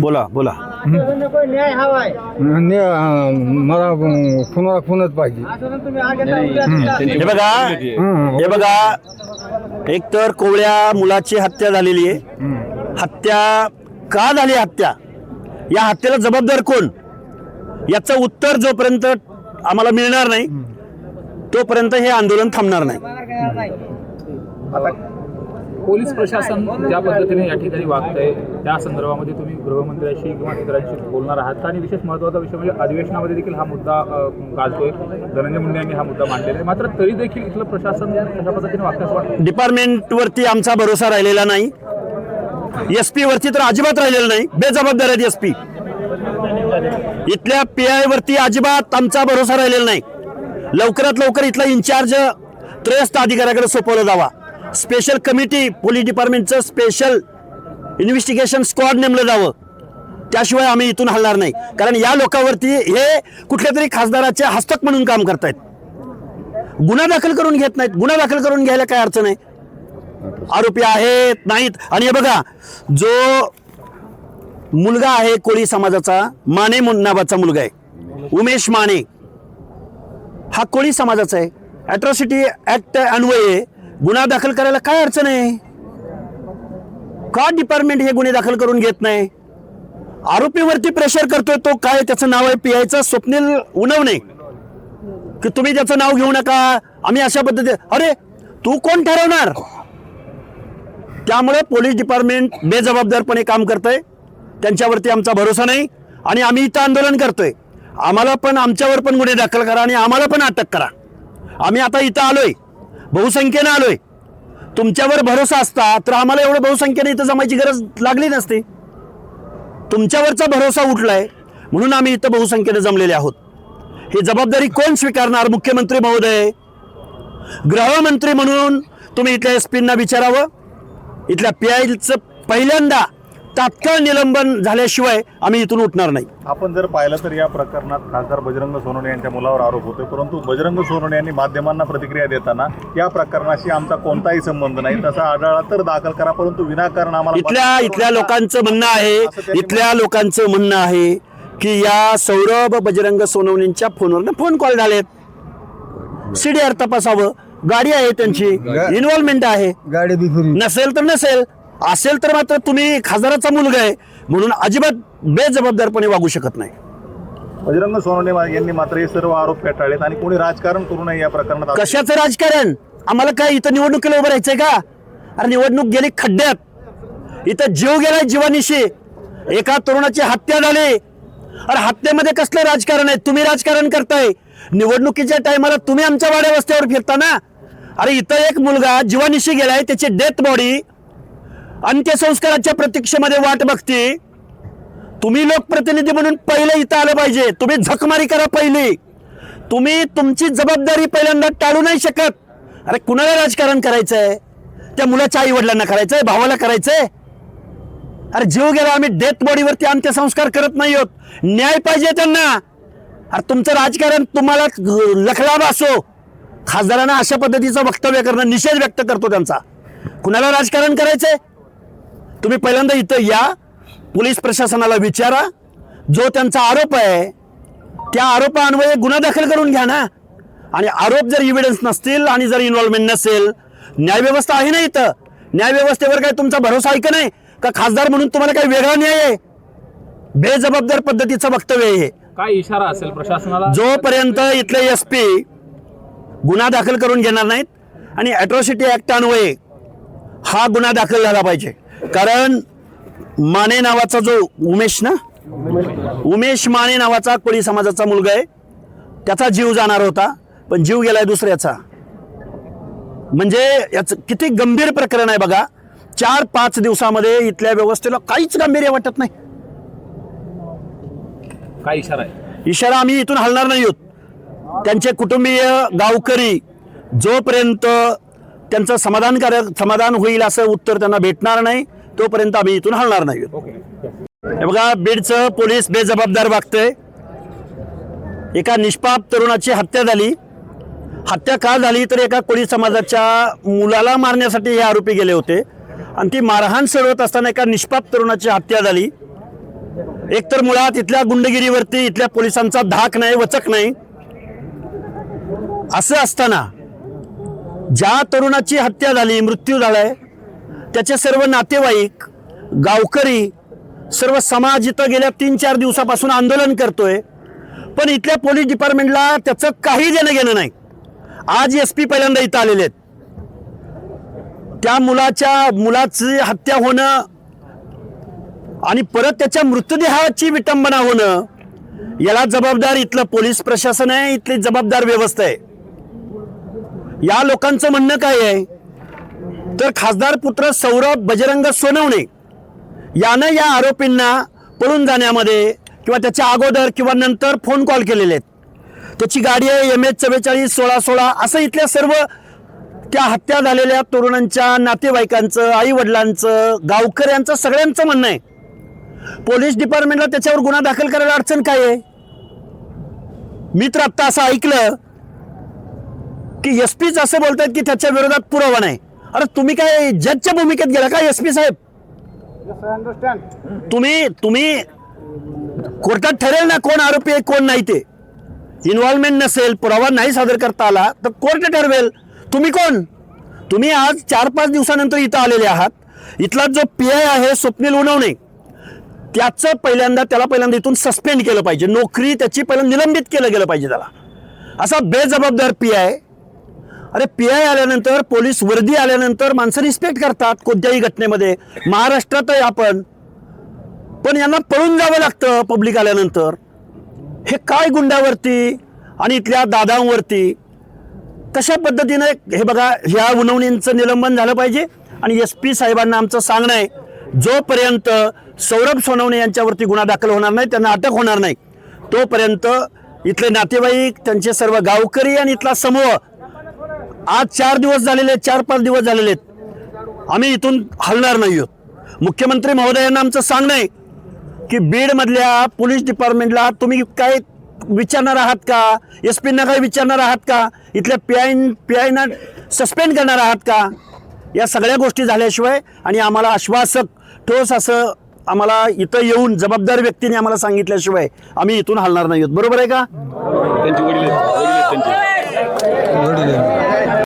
बोला बोला. मला कुणाला खूनच पाहिजे. हे बघा एकतर कोवळ्या मुलाची हत्या झालेली आहे. हत्या का झाली? हत्या या हत्येला जबाबदार कोण याचं उत्तर जोपर्यंत आम्हाला मिळणार नाही तोपर्यंत हे आंदोलन थांबणार नाही. आता पोलीस प्रशासन ज्या पद्धतीने या ठिकाणी वागतंय त्या संदर्भामध्ये तुम्ही गृहमंत्र्यांशी किंवा इतरांशी बोलणार आहात आणि विशेष महत्त्वाचा विषय म्हणजे अधिवेशनामध्ये देखील हा मुद्दा गाजतोय. धनंजय मुंडे यांनी हा मुद्दा मांडलेला आहे. मात्र तरी देखील इथलं प्रशासन कशा पद्धतीने वागतं वाटतं? डिपार्टमेंटवरती आमचा भरोसा राहिलेला नाही. एसपी वरती तर अजिबात राहिलेला नाही. बेजबाबदार आहेत एसपी. इथल्या PI वरती अजिबात आमचा भरोसा राहिलेला नाही. लवकरात लवकर इथला इन्चार्ज त्रयस्थ अधिकाऱ्याकडे सोपवलं जावा. स्पेशल कमिटी पोलीस डिपार्टमेंटचं स्पेशल इन्व्हेस्टिगेशन स्क्वॉड नेमलं जावं. त्याशिवाय आम्ही इथून हलणार नाही. कारण या लोकांवरती हे कुठल्या तरी खासदाराचे हस्तक म्हणून काम करतायत. गुन्हा दाखल करून घेत नाहीत. गुन्हा दाखल करून घ्यायला काय अडचण आहे? आरोपी आहेत नाहीत. आणि हे बघा जो मुलगा आहे कोळी समाजाचा, माने नावाचा मुलगा आहे, उमेश माने, हा कोळी समाजाचा आहे. अॅट्रॉसिटी ऍक्ट अन्वये गुन्हा दाखल करायला काय अडचण आहे? का डिपार्टमेंट हे गुन्हे दाखल करून घेत नाही? आरोपीवरती प्रेशर करतोय तो. काय त्याचं नाव आहे PIचं स्वप्नील उनवणे, की तुम्ही त्याचं नाव घेऊ नका, आम्ही अशा पद्धतीने. अरे तू कोण ठरवणार? त्यामुळे पोलीस डिपार्टमेंट बेजबाबदारपणे काम करतंय. त्यांच्यावरती आमचा भरोसा नाही आणि आम्ही इथं आंदोलन करतोय. आम्हाला पण आमच्यावर पण गुन्हे दाखल करा आणि आम्हाला पण अटक करा. आम्ही आता इथं आलोय, बहुसंख्येनं आलोय. तुमच्यावर भरोसा असता तर आम्हाला एवढं बहुसंख्येने इथं जमायची गरज लागली नसती. तुमच्यावरचा भरोसा उठलाय म्हणून आम्ही इथं बहुसंख्येने जमलेले आहोत. ही जबाबदारी कोण स्वीकारणार? मुख्यमंत्री महोदय, गृहमंत्री म्हणून तुम्ही इथल्या SP-ना विचारावं. इथल्या PIचं पहिल्यांदा तात्काळ निलंबन झाल्याशिवाय आम्ही इथून उठणार नाही. आपण जर पाहिलं तर या प्रकरणात खासदार बजरंग सोनवणे यांच्या मुलावर आरोप होतोय, परंतु बजरंग सोनवणे यांनी माध्यमांना प्रतिक्रिया देताना या प्रकरणाशी आमचा कोणताही संबंध नाही, तसा आढळला तर दाखल करा, परंतु विनाकारण आम्हाला इथल्या लोकांचं म्हणणं आहे की या सौरभ बजरंग सोनवणेंच्या फोनवर फोन कॉल झालेत. CDR तपासावं. गाडी आहे त्यांची, इन्व्हॉल्वमेंट आहे. गाडी बिफुरी नसेल तर नसेल, असेल तर मात्र तुम्ही खासदाराचा मुलगा आहे म्हणून अजिबात बेजबाबदारपणे वागू शकत नाही. बजरंग सोनवणे यांनी मात्र हे सर्व आरोप फेटाळलेत आणि कोणी राजकारण करू नये या प्रकरणात. कशाचं राजकारण? आम्हाला काय इथं निवडणुकीला उभं राहायचंय का? अरे निवडणूक गेली खड्ड्यात. इथं जीव गेलाय जीवानिशी. एका तरुणाची हत्या झाली. अरे हत्येमध्ये कसलं राजकारण आहे? तुम्ही राजकारण करताय. निवडणुकीच्या टायमाला तुम्ही आमच्या वाड्या वस्त्यावर फिरता ना. अरे इथं एक मुलगा जीवानिशी गेलाय, त्याची डेथ बॉडी अंत्यसंस्काराच्या प्रतीक्षेमध्ये वाट बघते. तुम्ही लोकप्रतिनिधी म्हणून पहिले इथं आलं पाहिजे. तुम्ही झकमारी करा पहिली. तुम्ही तुमची जबाबदारी पहिल्यांदा टाळू नाही शकत. अरे कुणाला राजकारण करायचंय? त्या मुलाच्या आई वडिलांना करायचंय, भावाला करायचंय? अरे जीव गेला, आम्ही डेथ बॉडीवरती अंत्यसंस्कार करत नाही आहोत. न्याय पाहिजे त्यांना. अरे तुमचं राजकारण तुम्हाला लखलाभ असो. खासदारांना अशा पद्धतीचं वक्तव्य करणं, निषेध व्यक्त करतो त्यांचा. कुणाला राजकारण करायचंय? तुम्ही पहिल्यांदा इथं या, पोलीस प्रशासनाला विचारा. जो त्यांचा आरोप आहे त्या आरोपान्वये गुन्हा दाखल करून घ्या ना. आणि आरोप जर इव्हिडन्स नसतील आणि जर इन्व्हॉल्वमेंट नसेल, न्यायव्यवस्था आहे ना इथं. न्यायव्यवस्थेवर काय तुमचा भरोसा आहे का नाही? का खासदार म्हणून तुम्हाला काही वेगळा न्याय आहे? बेजबाबदार पद्धतीचं वक्तव्य आहे. काय इशारा असेल प्रशासनाला? जोपर्यंत इथले SP गुन्हा दाखल करून घेणार नाहीत आणि अॅट्रॉसिटी ऍक्ट अन्वये हा गुन्हा दाखल झाला पाहिजे. कारण माने नावाचा जो उमेश माने नावाचा कोळी समाजाचा मुलगा आहे, त्याचा जीव जाणार होता पण जीव गेलाय दुसऱ्याचा. म्हणजे याचं किती गंभीर प्रकरण आहे बघा. 4-5 दिवसामध्ये इथल्या व्यवस्थेला काहीच गांभीर्य वाटत नाही. काय इशारा आहे? इशारा आम्ही इथून हलणार नाही आहोत. त्यांचे कुटुंबीय, गावकरी जोपर्यंत त्यांचं समाधान होईल असं उत्तर त्यांना भेटणार नाही तोपर्यंत आम्ही इथून हलणार नाही. हे बघा बीडचं पोलीस बेजबाबदार वागतंय. एका निष्पाप तरुणाची हत्या झाली. हत्या का झाली तर एका कोळी समाजाच्या मुलाला मारण्यासाठी हे आरोपी गेले होते आणि ती मारहाण सोडवत असताना एका निष्पाप तरुणाची हत्या झाली. एकतर मुळात इथल्या गुंडगिरीवरती इथल्या पोलिसांचा धाक नाही, वचक नाही. असं असताना ज्या तरुणाची हत्या झाली, मृत्यू झालाय, त्याचे सर्व नातेवाईक, गावकरी, सर्व समाज इथं गेल्या 3-4 दिवसापासून आंदोलन करतोय, पण इथल्या पोलीस डिपार्टमेंटला त्याचं काही देणं घेणं नाही. आज SP पहिल्यांदा इथं आलेले आहेत. त्या मुलाची हत्या होणं आणि परत त्याच्या मृतदेहाची विटंबना होणं, याला जबाबदार इथलं पोलीस प्रशासन आहे, इथली जबाबदार व्यवस्था आहे. या लोकांचं म्हणणं काय आहे तर खासदार पुत्र सौरभ बजरंग सोनवणे यानं या आरोपींना पळून जाण्यामध्ये किंवा त्याच्या अगोदर किंवा नंतर फोन कॉल केलेले आहेत. त्याची गाडी आहे MH 44 1616. असं इथल्या सर्व त्या हत्या झालेल्या तरुणांच्या नातेवाईकांचं, आई वडिलांचं, गावकऱ्यांचं, सगळ्यांचं म्हणणं आहे. पोलीस डिपार्टमेंटला त्याच्यावर गुन्हा दाखल करायला अडचण काय आहे? मी तर आत्ता असं ऐकलं की SPच असं बोलतायत की त्याच्या विरोधात पुरावा नाही. अरे तुम्ही काय जजच्या भूमिकेत गेला का SP साहेब? तुम्ही कोर्टात ठरेल ना कोण आरोपी आहे कोण नाही. ते इन्व्हॉल्वमेंट नसेल, पुरावा नाही सादर करता आला तर कोर्ट ठरवेल. तुम्ही कोण? तुम्ही आज 4-5 दिवसानंतर इथं आलेले आहात. इथला जो PI आहे स्वप्नील उनवणे, त्याला पहिल्यांदा इथून सस्पेंड केलं पाहिजे. नोकरी त्याची पहिल्यांदा निलंबित केलं गेलं पाहिजे त्याला. असा बेजबाबदार PI. अरे PI आल्यानंतर, पोलीस वर्दी आल्यानंतर माणसं रिस्पेक्ट करतात कोणत्याही घटनेमध्ये. महाराष्ट्रात आहे आपण, पण यांना पळून जावं लागतं पब्लिक आल्यानंतर. हे काय गुंडावरती आणि इथल्या दादांवरती कशा पद्धतीने? हे बघा, ह्या उनवणींचं निलंबन झालं पाहिजे. आणि SP साहेबांना आमचं सांगणं आहे, जोपर्यंत सौरभ सोनवणे यांच्यावरती गुन्हा दाखल होणार नाही, त्यांना अटक होणार नाही, तोपर्यंत इथले नातेवाईक, त्यांचे सर्व गावकरी आणि इथला समूह आज 4 दिवस झालेले, 4-5 दिवस झालेले आहेत, आम्ही इथून हलणार नाही आहोत. मुख्यमंत्री महोदयांना आमचं सांगणं आहे की बीडमधल्या पोलीस डिपार्टमेंटला तुम्ही काय विचारणार आहात का? SPना काय विचारणार आहात का? इथल्या PIना सस्पेंड करणार आहात का? या सगळ्या गोष्टी झाल्याशिवाय आणि आम्हाला आश्वासक ठोस असं आम्हाला इथं येऊन जबाबदार व्यक्तीने आम्हाला सांगितल्याशिवाय आम्ही इथून हलणार नाही आहोत. बरोबर आहे का?